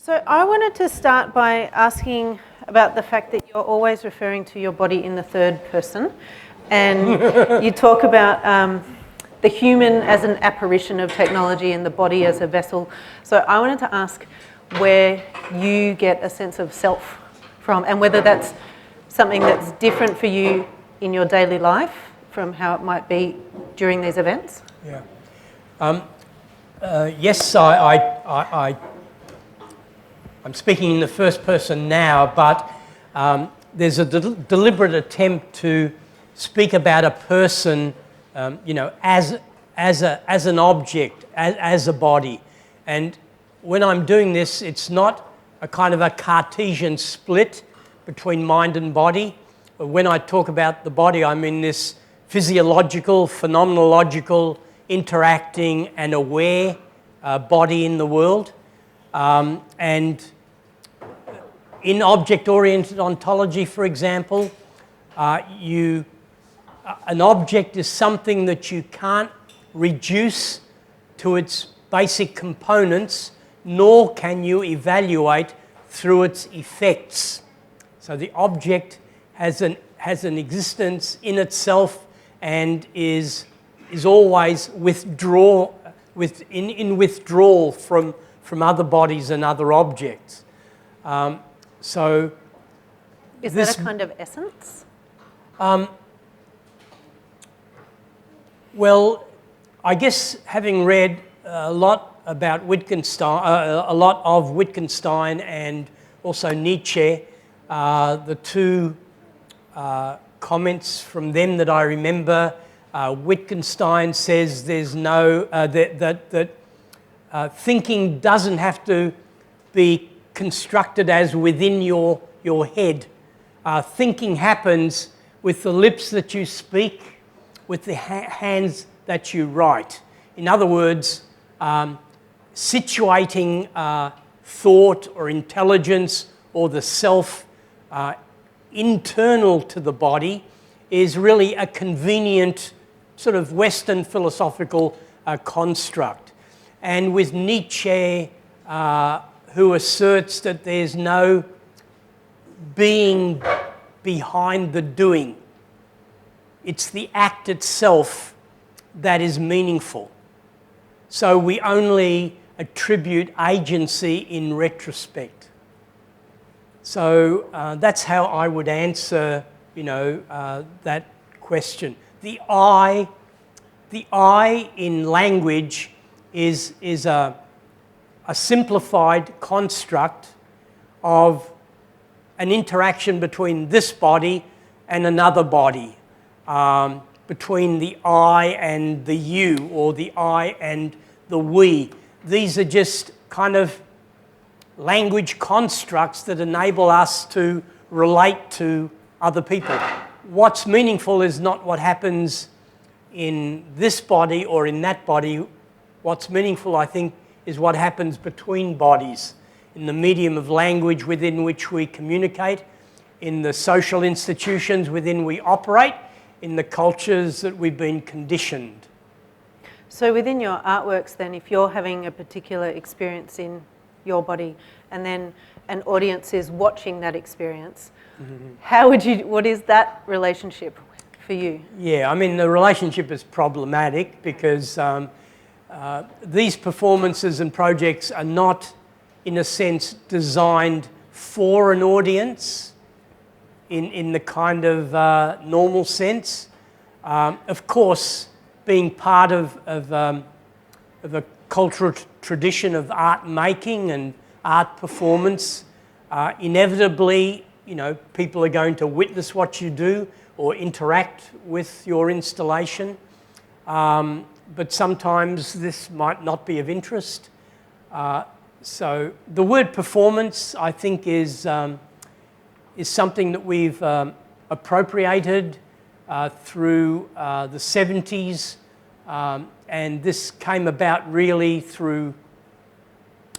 So I wanted to start by asking about the fact that you're always referring to your body in the third person, and you talk about the human as an apparition of technology and the body as a vessel. So I wanted to ask where you get a sense of self from, and whether that's something that's different for you in your daily life from how it might be during these events. Yeah. Yes, I'm speaking in the first person now, but there's a deliberate attempt to speak about a person, as an object, as a body. And when I'm doing this, it's not a kind of a Cartesian split between mind and body. When I talk about the body, I mean this physiological, phenomenological, interacting and aware body in the world. And in object-oriented ontology, for example, an object is something that you can't reduce to its basic components, nor can you evaluate through its effects. So the object has an existence in itself and is always in withdrawal from other bodies and other objects. So is that a kind of essence? Well, I guess having read a lot about Wittgenstein, a lot of Wittgenstein and also Nietzsche, the two comments from them that I remember, Wittgenstein says there's no that thinking doesn't have to be constructed as within your head. Thinking happens with the lips that you speak, with the hands that you write. In other words, situating thought or intelligence or the self internal to the body is really a convenient sort of Western philosophical construct. And with Nietzsche, who asserts that there's no being behind the doing. It's the act itself that is meaningful. So we only attribute agency in retrospect. So that's how I would answer, that question. The I in language is a simplified construct of an interaction between this body and another body, between the I and the you, or the I and the we. These are just kind of language constructs that enable us to relate to other people. What's meaningful is not what happens in this body or in that body. What's meaningful, I think, is what happens between bodies, in the medium of language within which we communicate, in the social institutions within we operate, in the cultures that we've been conditioned. So within your artworks then, if you're having a particular experience in your body and then an audience is watching that experience, what is that relationship for you? Yeah, I mean, the relationship is problematic because these performances and projects are not, in a sense, designed for an audience in the kind of normal sense. Of course, being part of a cultural tradition of art making and art performance, inevitably, people are going to witness what you do or interact with your installation. But sometimes this might not be of interest. So the word performance, I think, is something that we've appropriated through the 70s, and this came about really through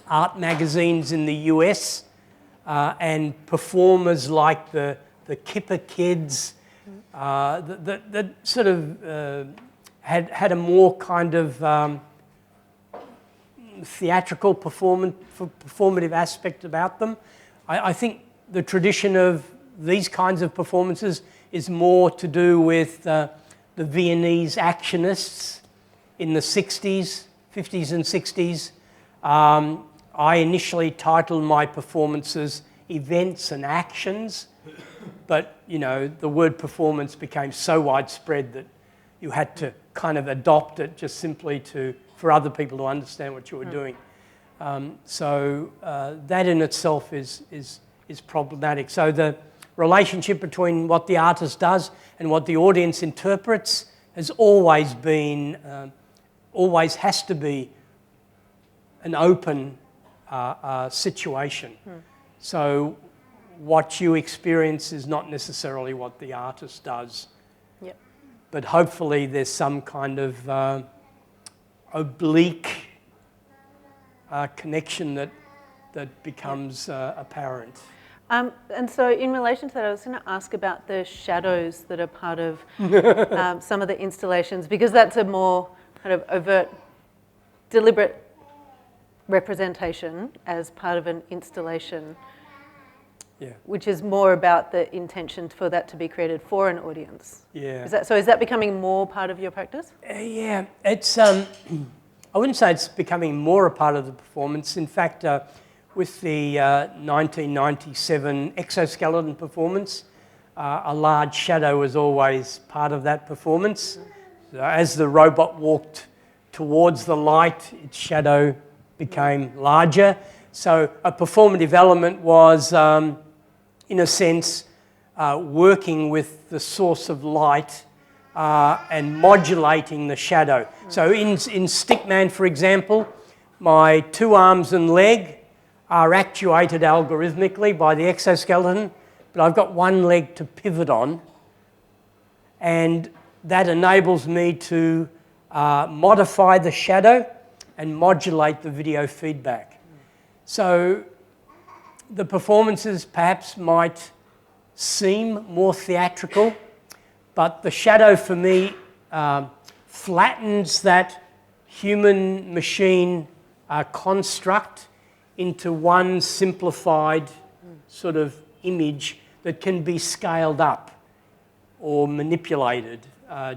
art magazines in the US and performers like the Kipper Kids that sort of had a more kind of theatrical performative aspect about them. I think the tradition of these kinds of performances is more to do with the Viennese actionists in the 50s and 60s. I initially titled my performances events and actions, but you know, the word performance became so widespread that you had to kind of adopt it just simply for other people to understand what you were doing. So that in itself is problematic. So the relationship between what the artist does and what the audience interprets has always been, always has to be an open situation. So what you experience is not necessarily what the artist does. Yep. But hopefully there's some kind of oblique connection that becomes apparent. And so in relation to that, I was going to ask about the shadows that are part of some of the installations, because that's a more kind of overt, deliberate representation as part of an installation, which is more about the intention for that to be created for an audience. Yeah. Is that becoming more part of your practice? Yeah, it's, I wouldn't say it's becoming more a part of the performance. In fact, with the 1997 exoskeleton performance, a large shadow was always part of that performance. So as the robot walked towards the light, its shadow became larger. So a performative element was, in a sense, working with the source of light and modulating the shadow. So in Stickman, for example, my 2 arms and leg are actuated algorithmically by the exoskeleton, but I've got 1 leg to pivot on, and that enables me to modify the shadow and modulate the video feedback. So the performances perhaps might seem more theatrical, but the shadow for me flattens that human-machine construct into one simplified sort of image that can be scaled up or manipulated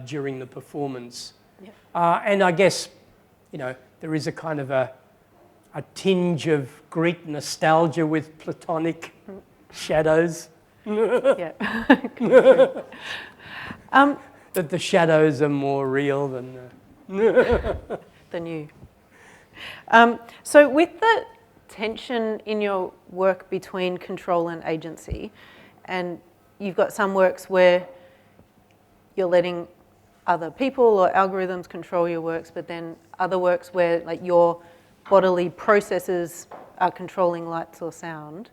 during the performance. Yep. And I guess, you know, there is a kind of a tinge of Greek nostalgia with Platonic shadows. Yeah. That the shadows are more real than Than you. So with the tension in your work between control and agency, and you've got some works where you're letting other people or algorithms control your works, but then other works where like your bodily processes are controlling lights or sound.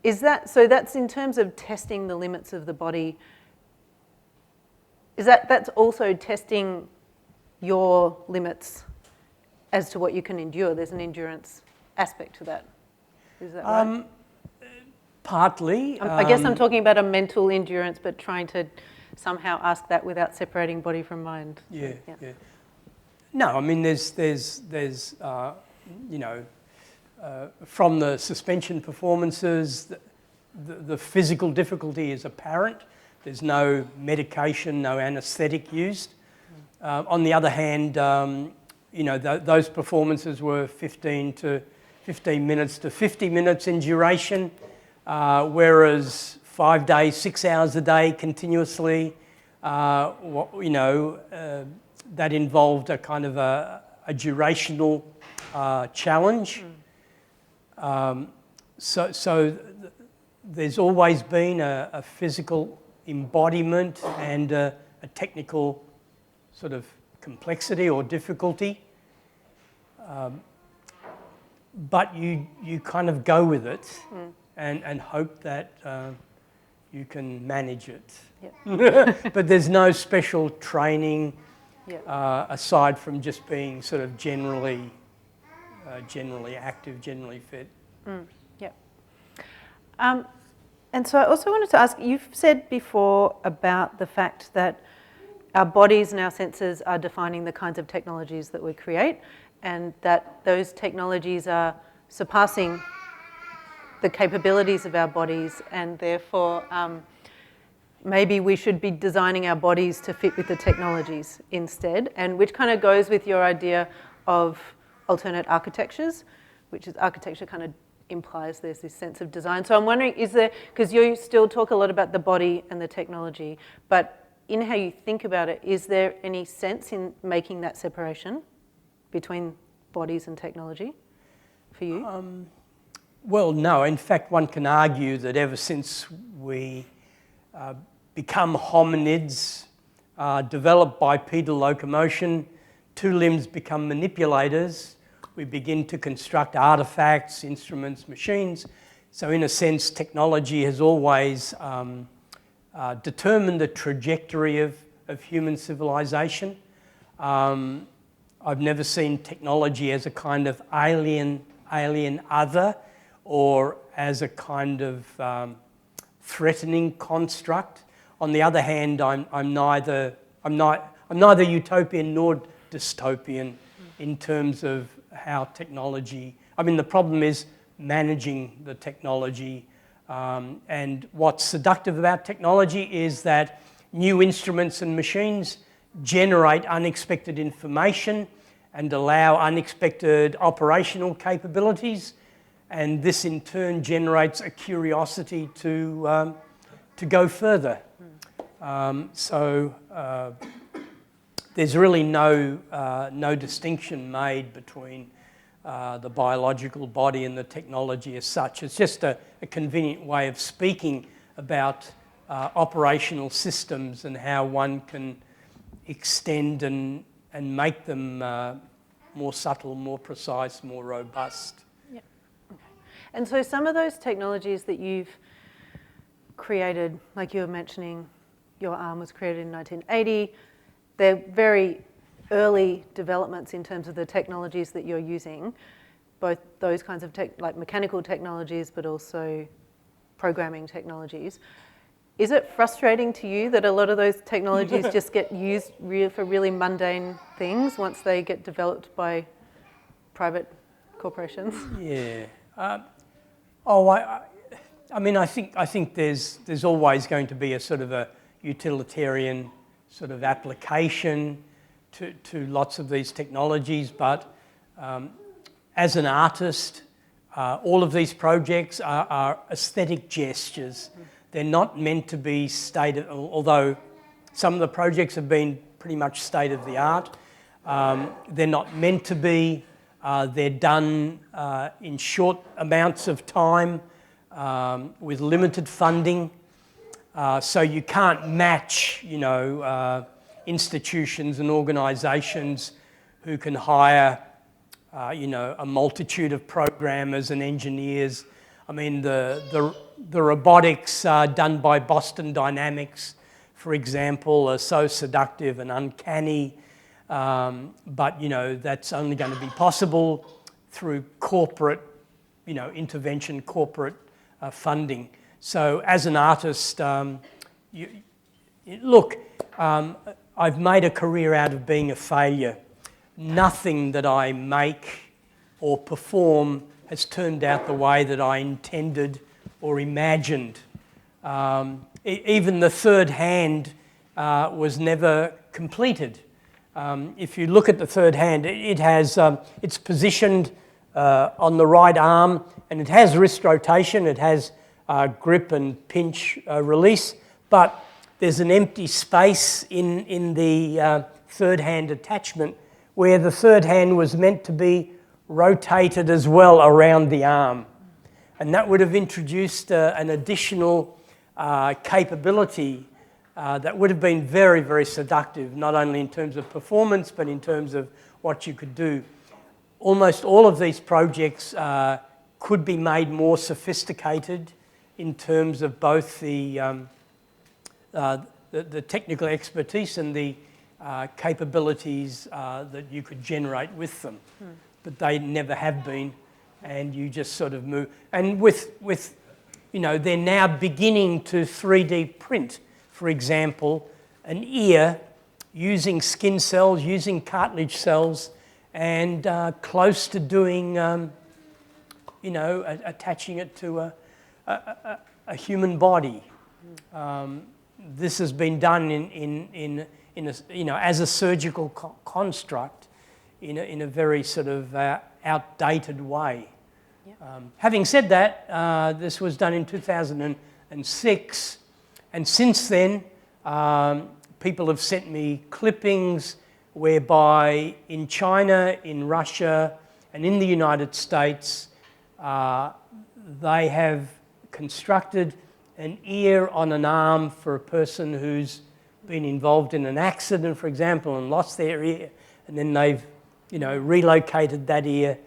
Is that, so that's in terms of testing the limits of the body, is that's also testing your limits as to what you can endure? There's an endurance aspect to that. Is that right? Partly. I guess I'm talking about a mental endurance, but trying to somehow ask that without separating body from mind. Yeah. No, I mean, there's you know, from the suspension performances, the physical difficulty is apparent. There's no medication, no anaesthetic used. On the other hand, you know, those performances were 15 minutes to 50 minutes in duration, whereas 5 days, 6 hours a day continuously, you know, that involved a kind of a durational challenge. So there's always been a physical embodiment and a technical sort of complexity or difficulty. But you kind of go with it and hope that you can manage it. Yep. But there's no special training aside from just being sort of generally active, generally fit. Yep. And so I also wanted to ask, you've said before about the fact that our bodies and our senses are defining the kinds of technologies that we create, and that those technologies are surpassing the capabilities of our bodies, and therefore maybe we should be designing our bodies to fit with the technologies instead, and which kind of goes with your idea of alternate architectures, which is architecture kind of implies there's this sense of design. So I'm wondering, is there, because you still talk a lot about the body and the technology, but in how you think about it, is there any sense in making that separation between bodies and technology for you? Well, no. In fact, one can argue that ever since we become hominids, develop bipedal locomotion, two limbs become manipulators, we begin to construct artifacts, instruments, machines. So in a sense, technology has always determined the trajectory of human civilization. I've never seen technology as a kind of alien other, or as a kind of threatening construct. On the other hand, I'm neither utopian nor dystopian in terms of how technology. I mean, the problem is managing the technology. And what's seductive about technology is that new instruments and machines generate unexpected information and allow unexpected operational capabilities. And this in turn generates a curiosity to go further. There's really no distinction made between the biological body and the technology as such. It's just a convenient way of speaking about operational systems and how one can extend and make them more subtle, more precise, more robust. Yeah. Okay. And so some of those technologies that you've created, like you were mentioning, your arm was created in 1980. They're very early developments in terms of the technologies that you're using, both those kinds of like mechanical technologies, but also programming technologies. Is it frustrating to you that a lot of those technologies just get used for really mundane things once they get developed by private corporations? Yeah. I mean, I think there's always going to be a sort of a utilitarian sort of application to lots of these technologies, but as an artist, all of these projects are aesthetic gestures. They're not meant to be although some of the projects have been pretty much state of the art. They're not meant to be. They're done in short amounts of time with limited funding. So you can't match, institutions and organisations who can hire, a multitude of programmers and engineers. I mean, the robotics done by Boston Dynamics, for example, are so seductive and uncanny, but that's only going to be possible through corporate, intervention, corporate funding. So as an artist, I've made a career out of being a failure. Nothing that I make or perform has turned out the way that I intended or imagined. Even the third hand was never completed. If you look at the third hand, it's positioned on the right arm, and it has wrist rotation, it has grip and pinch release, but there's an empty space in the third hand attachment where the third hand was meant to be rotated as well around the arm. And that would have introduced an additional capability that would have been very, very seductive, not only in terms of performance, but in terms of what you could do. Almost all of these projects could be made more sophisticated in terms of both the technical expertise and the capabilities that you could generate with them. But they never have been, and you just sort of move. And they're now beginning to 3D print, for example, an ear using skin cells, using cartilage cells, and close to doing, attaching it to a human body. This has been done in a, as a surgical construct in a very sort of outdated way. Yep. Having said that, this was done in 2006, and since then, people have sent me clippings whereby in China, in Russia, and in the United States, they have constructed an ear on an arm for a person who's been involved in an accident, for example, and lost their ear, and then they've, relocated that ear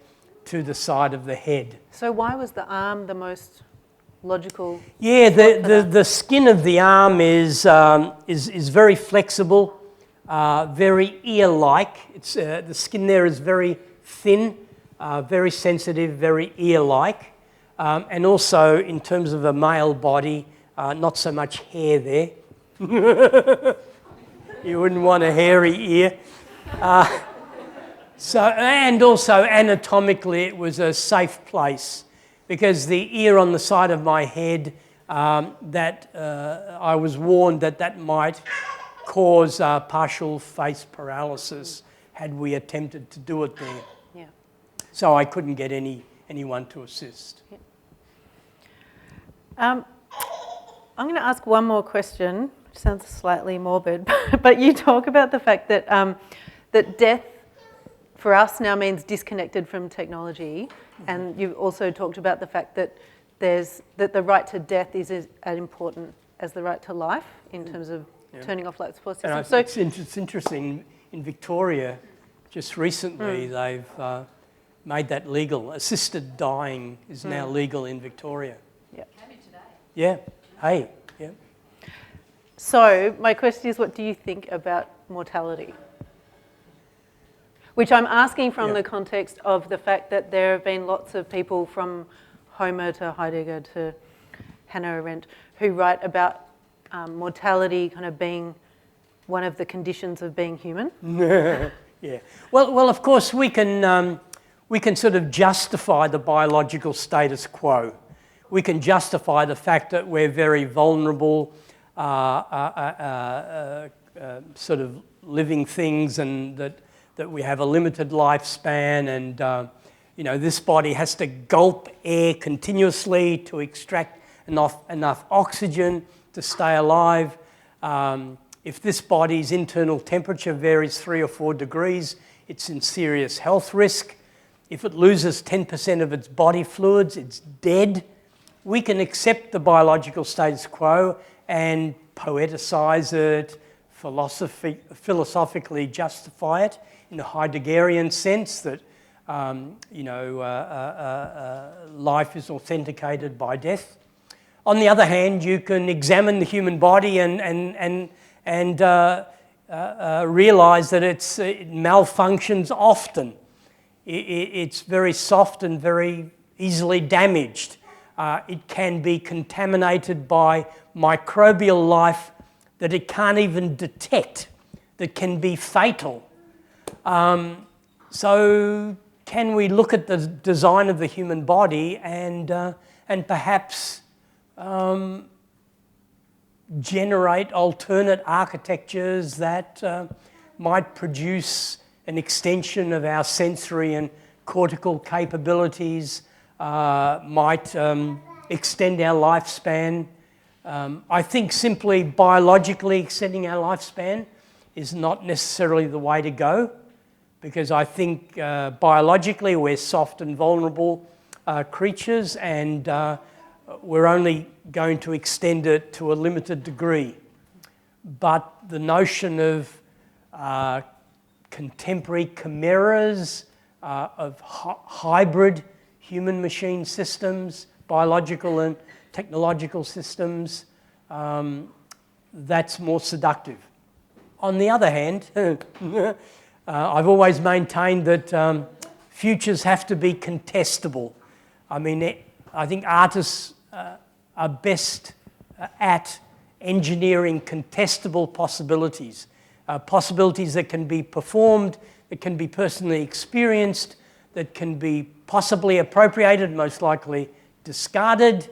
to the side of the head. So why was the arm the most logical? Yeah, the skin of the arm is very flexible, very ear-like. It's the skin there is very thin, very sensitive, very ear-like, and also in terms of a male body, not so much hair there. You wouldn't want a hairy ear. And also anatomically, it was a safe place because the ear on the side of my head, I was warned that might cause partial face paralysis had we attempted to do it there. Yeah. So I couldn't get anyone to assist. Yeah. I'm going to ask one more question, which sounds slightly morbid, but you talk about the fact that that death for us now means disconnected from technology, and you've also talked about the fact that the right to death is as important as the right to life in terms of turning off life support systems. So it's interesting, in Victoria, just recently they've made that legal. Assisted dying is now legal in Victoria. Yeah. Yeah. Hey. Yeah. So my question is, what do you think about mortality? Which I'm asking from the context of the fact that there have been lots of people from Homer to Heidegger to Hannah Arendt who write about mortality kind of being one of the conditions of being human. Yeah. Well, of course we can sort of justify the biological status quo. We can justify the fact that we're very vulnerable, sort of living things, and that we have a limited lifespan, and this body has to gulp air continuously to extract enough oxygen to stay alive. If this body's internal temperature varies 3 or 4 degrees, it's in serious health risk. If it loses 10% of its body fluids, it's dead. We can accept the biological status quo and poeticize it, philosophically justify it in the Heideggerian sense that life is authenticated by death. On the other hand, you can examine the human body and realize that it malfunctions often. It's very soft and very easily damaged. It can be contaminated by microbial life that it can't even detect, that can be fatal. So can we look at the design of the human body and perhaps generate alternate architectures that might produce an extension of our sensory and cortical capabilities, might extend our lifespan. I think simply biologically extending our lifespan is not necessarily the way to go, because I think biologically we're soft and vulnerable creatures, and we're only going to extend it to a limited degree. But the notion of contemporary chimeras, of hybrid human-machine systems, biological and technological systems, that's more seductive. On the other hand, I've always maintained that futures have to be contestable. I mean, I think artists are best at engineering contestable possibilities, possibilities that can be performed that can be personally experienced, that can be possibly appropriated, most likely discarded.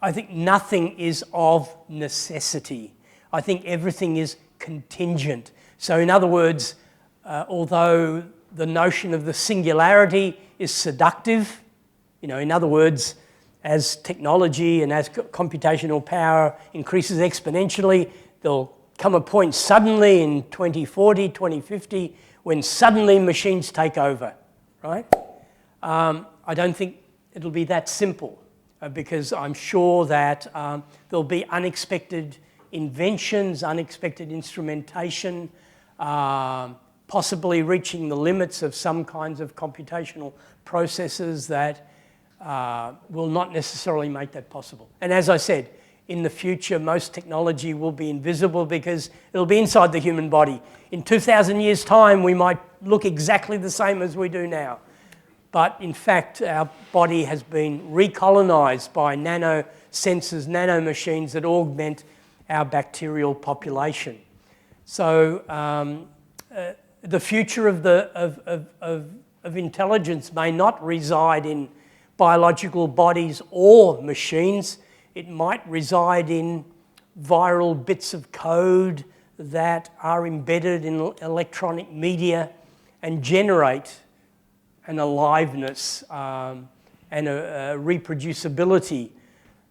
I think nothing is of necessity. I think everything is contingent. So in other words, although the notion of the singularity is seductive, in other words, as technology and as computational power increases exponentially, there'll come a point suddenly in 2040, 2050, when suddenly machines take over, right? I don't think it'll be that simple. Because I'm sure that there'll be unexpected inventions, unexpected instrumentation, possibly reaching the limits of some kinds of computational processes that will not necessarily make that possible. And as I said, in the future, most technology will be invisible because it'll be inside the human body. In 2,000 years' time, we might look exactly the same as we do now. But in fact, our body has been recolonized by nano-sensors, nano-machines that augment our bacterial population. So the future of intelligence may not reside in biological bodies or machines. It might reside in viral bits of code that are embedded in electronic media and generate an aliveness and a reproducibility.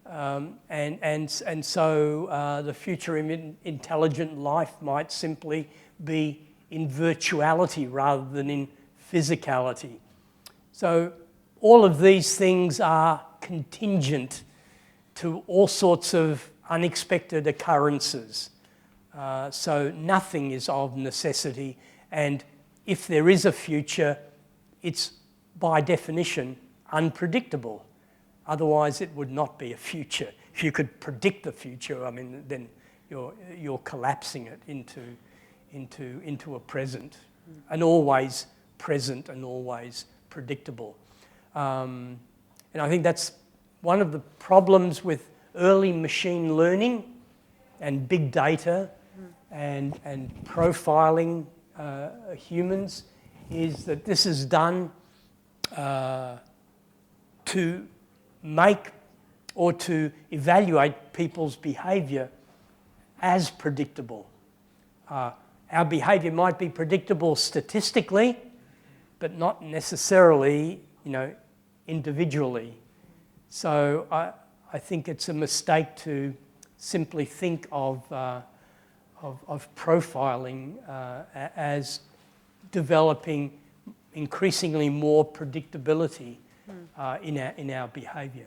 And so the future in intelligent life might simply be in virtuality rather than in physicality. So all of these things are contingent to all sorts of unexpected occurrences. So nothing is of necessity, and if there is a future, it's by definition unpredictable. Otherwise, it would not be a future. If you could predict the future, I mean, then you're collapsing it into a present, and always present and always predictable. And I think that's one of the problems with early machine learning and big data and profiling humans, is that this is done to make or to evaluate people's behaviour as predictable. Our behaviour might be predictable statistically, but not necessarily, individually. So I think it's a mistake to simply think of profiling as developing increasingly more predictability in our behaviour.